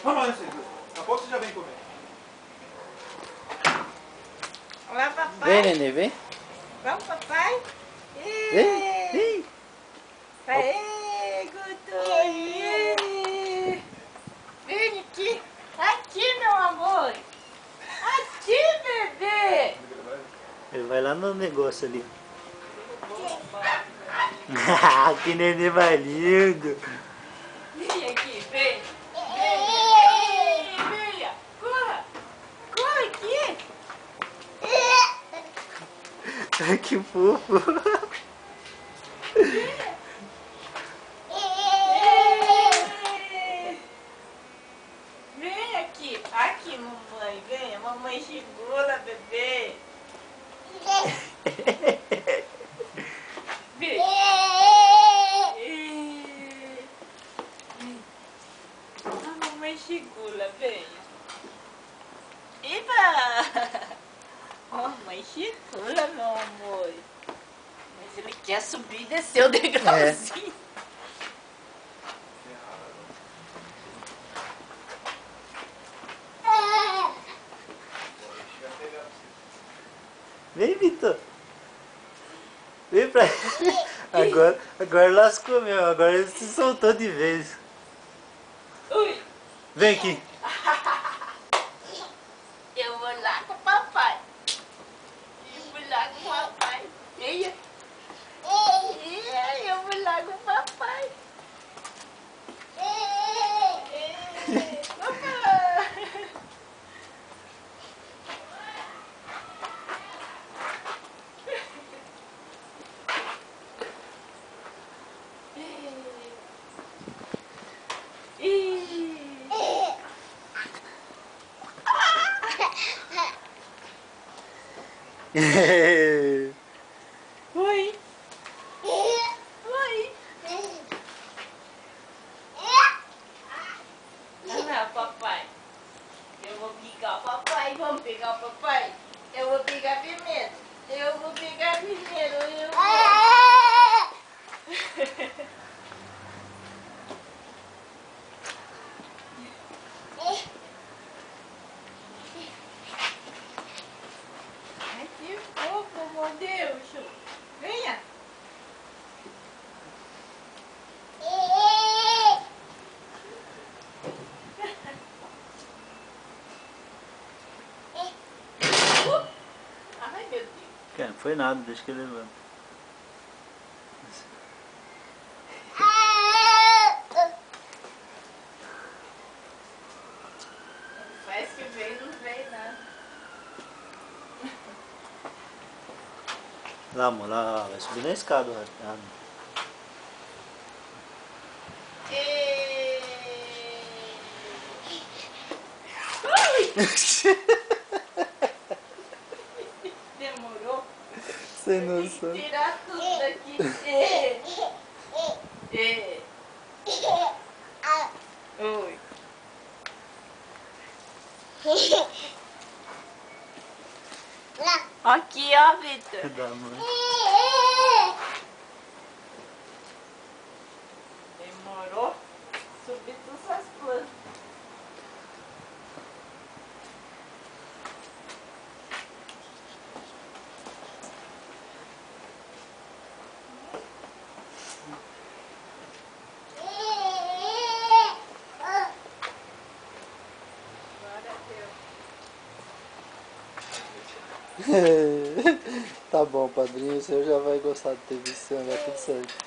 Vamos lá, daqui a pouco você já vem comer. Olá, papai. Vem, neném, vem. Vamos, papai. Vem, vem. Aê, Guto. Vem aqui. Aqui, meu amor. Aqui, bebê. Ele vai lá no negócio ali. Que neném mais lindo. Vem aqui, vem. Venha. Corra. Corra aqui. Que fofo. Vem aqui. Aqui, mamãe. Vem. A mamãe segura, bebê. Vem. A mamãe segura, vem. Iba! Mamãe segura, meu amor. Mas ele quer subir e descer o degrauzinho. Vem, Vitor. Vem pra... Agora lascou mesmo. Agora ele se soltou de vez. Ui! Vem aqui. Eu vou lá com o papai. Eu vou lá com o papai. Eia! Eu vou lá com o papai. Papai! Oi! Oi! Olha lá, papai. Eu vou pegar o papai. Vamos pegar o papai? Eu vou pegar primeiro. Eu vou pegar primeiro. Eu vou... Ai, que fofo, meu Deus. Venha. Ai, meu Deus. Não foi nada, deixa que ele levanta. Parece que veio, não veio nada. Lá, amor, lá, vai subir na escada. Ah, Demorou. sem Tem noção. que tirar tudo daqui. Oi. Aqui, ó, Vitor. Da mãe. Demorou. Subir todas as plantas. Tá bom, padrinho, o senhor já vai gostar de ter visto, vai tudo certo.